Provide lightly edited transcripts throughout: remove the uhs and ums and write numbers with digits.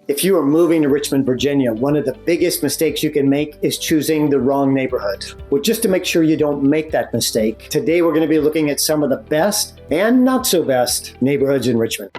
If you are moving to Richmond, Virginia, one of the biggest mistakes you can make is choosing the wrong neighborhood. Well, just to make sure you don't make that mistake, today we're going to be looking at some of the best and not so best neighborhoods in Richmond.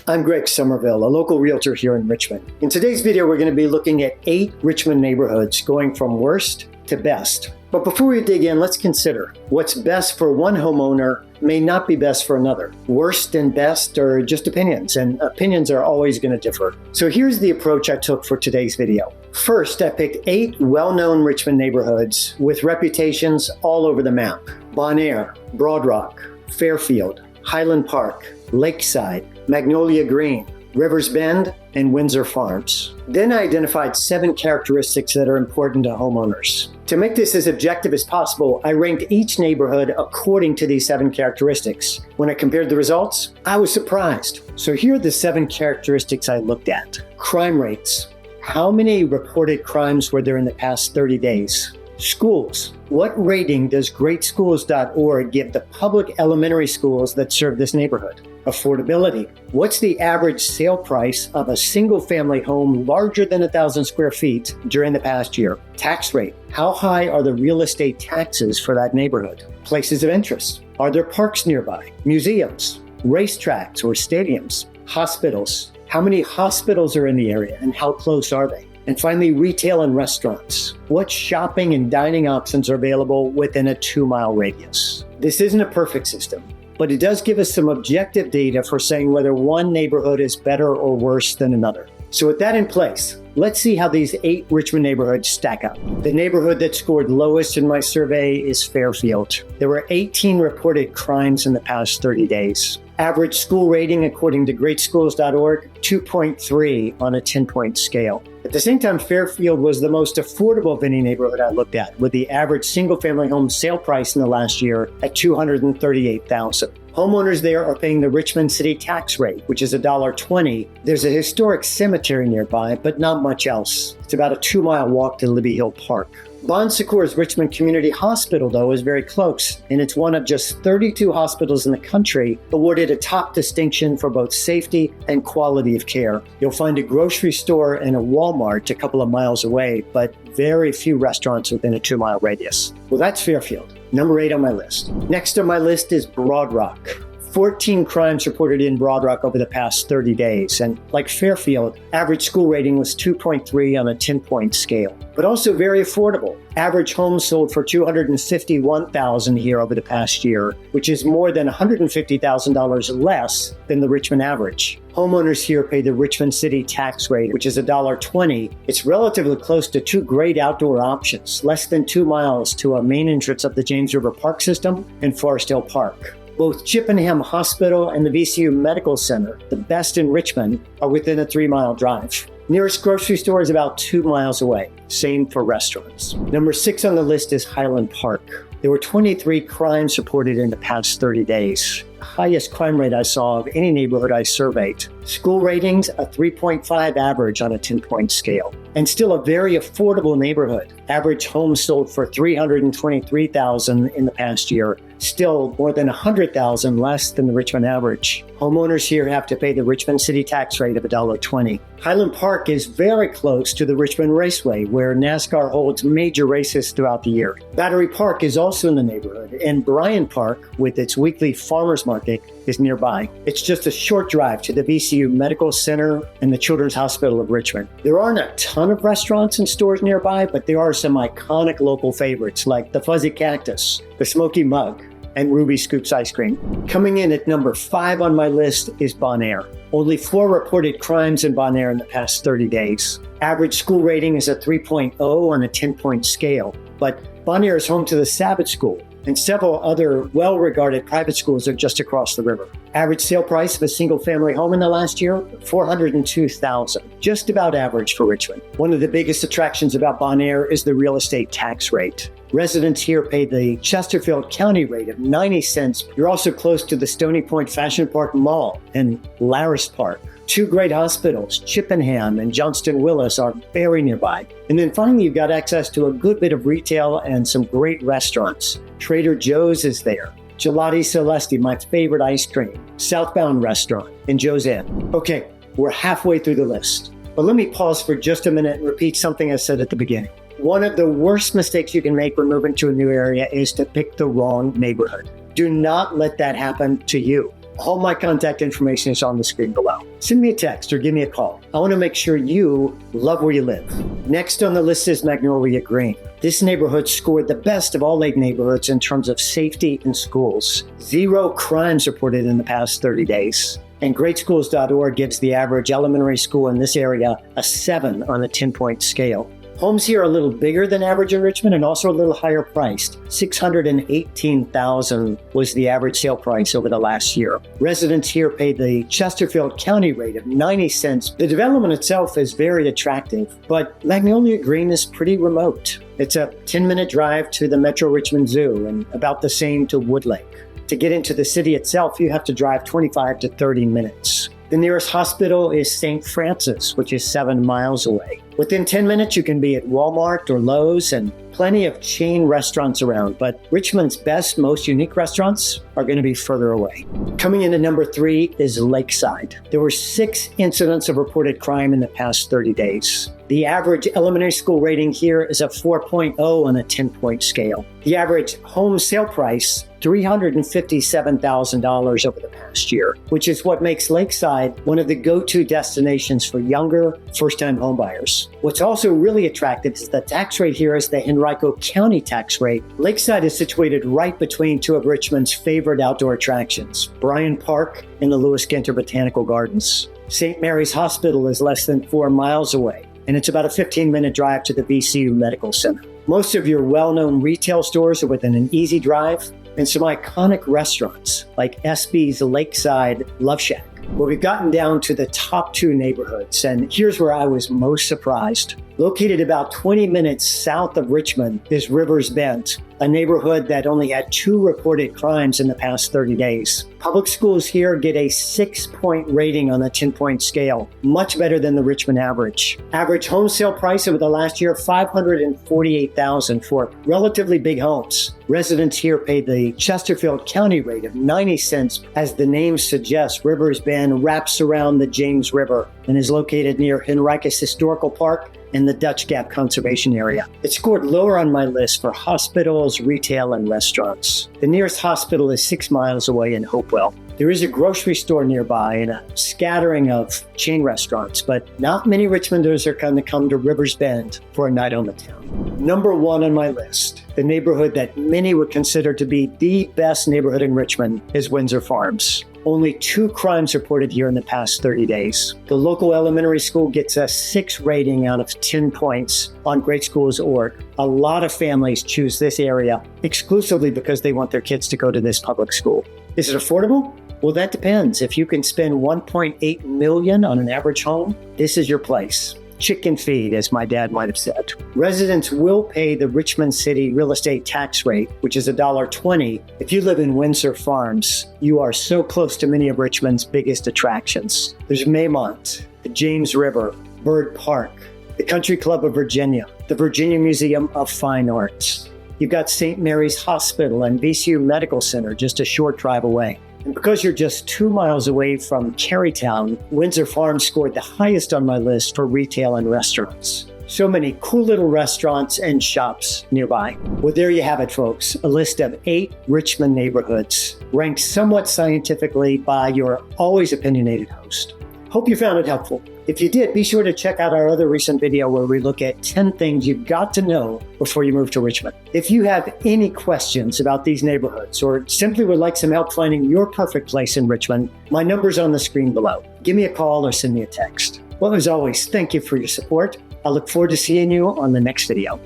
I'm Greg Somerville, a local realtor here in Richmond. In today's video, we're going to be looking at 8 Richmond neighborhoods going from worst to best. But before we dig in, let's consider what's best for one homeowner may not be best for another. Worst and best are just opinions, and opinions are always going to differ. So here's the approach I took for today's video. First, I picked 8 well-known Richmond neighborhoods with reputations all over the map. Bonair, Broad Rock, Fairfield, Highland Park, Lakeside, Magnolia Green, Riverbend, and Windsor Farms. Then I identified 7 characteristics that are important to homeowners. To make this as objective as possible, I ranked each neighborhood according to these 7 characteristics. When I compared the results, I was surprised. So here are the 7 characteristics I looked at. Crime rates. How many reported crimes were there in the past 30 days? Schools. What rating does greatschools.org give the public elementary schools that serve this neighborhood? Affordability. What's the average sale price of a single-family home larger than 1,000 square feet during the past year? Tax rate. How high are the real estate taxes for that neighborhood? Places of interest. Are there parks nearby? Museums? Racetracks or stadiums? Hospitals. How many hospitals are in the area and how close are they? And finally, retail and restaurants. What shopping and dining options are available within a 2-mile radius? This isn't a perfect system, but it does give us some objective data for saying whether one neighborhood is better or worse than another. So with that in place, let's see how these 8 Richmond neighborhoods stack up. The neighborhood that scored lowest in my survey is Fairfield. There were 18 reported crimes in the past 30 days. Average school rating, according to greatschools.org, 2.3 on a 10-point scale. At the same time, Fairfield was the most affordable of any neighborhood I looked at, with the average single-family home sale price in the last year at $238,000. Homeowners there are paying the Richmond city tax rate, which is $1.20. There's a historic cemetery nearby, but not much else. It's about a 2-mile walk to Libby Hill Park. Bon Secours Richmond Community Hospital, though, is very close, and it's one of just 32 hospitals in the country awarded a top distinction for both safety and quality of care. You'll find a grocery store and a Walmart a couple of miles away, but very few restaurants within a 2-mile radius. Well, that's Fairfield, number 8 on my list. Next on my list is Broad Rock. 14 crimes reported in Broad Rock over the past 30 days. And like Fairfield, average school rating was 2.3 on a 10-point scale, but also very affordable. Average homes sold for $251,000 here over the past year, which is more than $150,000 less than the Richmond average. Homeowners here pay the Richmond city tax rate, which is $1.20. It's relatively close to 2 great outdoor options, less than 2 miles to a main entrance of the James River Park system and Forest Hill Park. Both Chippenham Hospital and the VCU Medical Center, the best in Richmond, are within a 3-mile drive. Nearest grocery store is about 2 miles away. Same for restaurants. Number 6 on the list is Highland Park. There were 23 crimes reported in the past 30 days. The highest crime rate I saw of any neighborhood I surveyed. School ratings, a 3.5 average on a 10-point scale. And still a very affordable neighborhood. Average homes sold for $323,000 in the past year. Still more than $100,000 less than the Richmond average. Homeowners here have to pay the Richmond city tax rate of $1.20. Highland Park is very close to the Richmond Raceway, where NASCAR holds major races throughout the year. Battery Park is also in the neighborhood, and Bryan Park, with its weekly farmers market, is nearby. It's just a short drive to the VCU Medical Center and the Children's Hospital of Richmond. There aren't a ton of restaurants and stores nearby, but there are some iconic local favorites like the Fuzzy Cactus, the Smoky Mug, and Ruby Scoops Ice Cream. Coming in at number 5 on my list is Bonair. Only 4 reported crimes in Bonair in the past 30 days. Average school rating is a 3.0 on a 10-point scale, but Bonair is home to the Sabbath School, and several other well-regarded private schools are just across the river. Average sale price of a single-family home in the last year, $402,000, just about average for Richmond. One of the biggest attractions about Bonair is the real estate tax rate. Residents here pay the Chesterfield County rate of 90 cents. You're also close to the Stony Point Fashion Park Mall and Laris Park. Two great hospitals, Chippenham and Johnston Willis, are very nearby. And then finally, you've got access to a good bit of retail and some great restaurants. Trader Joe's is there. Gelati Celesti, my favorite ice cream. Southbound Restaurant in Joe's Inn. Okay, we're halfway through the list. But let me pause for just a minute and repeat something I said at the beginning. One of the worst mistakes you can make when moving to a new area is to pick the wrong neighborhood. Do not let that happen to you. All my contact information is on the screen below. Send me a text or give me a call. I want to make sure you love where you live. Next on the list is Magnolia Green. This neighborhood scored the best of all Lake neighborhoods in terms of safety in schools. 0 crimes reported in the past 30 days. And greatschools.org gives the average elementary school in this area a 7 on a 10-point scale. Homes here are a little bigger than average in Richmond and also a little higher priced. $618,000 was the average sale price over the last year. Residents here pay the Chesterfield County rate of 90 cents. The development itself is very attractive, but Magnolia Green is pretty remote. It's a 10-minute drive to the Metro Richmond Zoo and about the same to Woodlake. To get into the city itself, you have to drive 25 to 30 minutes. The nearest hospital is St. Francis, which is 7 miles away. Within 10 minutes, you can be at Walmart or Lowe's and plenty of chain restaurants around, but Richmond's best, most unique restaurants are going to be further away. Coming in at number 3 is Lakeside. There were 6 incidents of reported crime in the past 30 days. The average elementary school rating here is a 4.0 on a 10-point scale. The average home sale price, $357,000 over the past year, which is what makes Lakeside one of the go-to destinations for younger, first-time homebuyers. What's also really attractive is the tax rate here is the Henrico County tax rate. Lakeside is situated right between 2 of Richmond's favorite outdoor attractions, Bryant Park and the Lewis Ginter Botanical Gardens. St. Mary's Hospital is less than 4 miles away, and it's about a 15-minute drive to the VCU Medical Center. Most of your well-known retail stores are within an easy drive, and some iconic restaurants like SB's Lakeside Love Shack. Well, we've gotten down to the top 2 neighborhoods, and here's where I was most surprised. Located about 20 minutes south of Richmond is Riverbend, a neighborhood that only had 2 reported crimes in the past 30 days. Public schools here get a 6-point rating on a 10-point scale, much better than the Richmond average. Average home sale price over the last year, $548,000 for relatively big homes. Residents here pay the Chesterfield County rate of 90 cents. As the name suggests, Riverbend wraps around the James River and is located near Henricus Historical Park and the Dutch Gap Conservation Area. It scored lower on my list for hospitals, retail, and restaurants. The nearest hospital is 6 miles away in Hopewell. There is a grocery store nearby and a scattering of chain restaurants, but not many Richmonders are going to come to Riverbend for a night on the town. Number 1 on my list, the neighborhood that many would consider to be the best neighborhood in Richmond, is Windsor Farms. Only 2 crimes reported here in the past 30 days. The local elementary school gets a 6 rating out of 10 points on greatschools.org. A lot of families choose this area exclusively because they want their kids to go to this public school. Is it affordable? Well, that depends. If you can spend $1.8 million on an average home, this is your place. Chicken feed, as my dad might have said. Residents will pay the Richmond City real estate tax rate, which is $1.20. If you live in Windsor Farms, you are so close to many of Richmond's biggest attractions. There's Maymont, the James River, Bird Park, the Country Club of Virginia, the Virginia Museum of Fine Arts. You've got St. Mary's Hospital and VCU Medical Center just a short drive away. And because you're just 2 miles away from Carytown, Windsor Farms scored the highest on my list for retail and restaurants. So many cool little restaurants and shops nearby. Well, there you have it, folks. A list of 8 Richmond neighborhoods, ranked somewhat scientifically by your always opinionated host. Hope you found it helpful. If you did, be sure to check out our other recent video where we look at 10 things you've got to know before you move to Richmond. If you have any questions about these neighborhoods or simply would like some help finding your perfect place in Richmond, my number's on the screen below. Give me a call or send me a text. Well, as always, thank you for your support. I look forward to seeing you on the next video.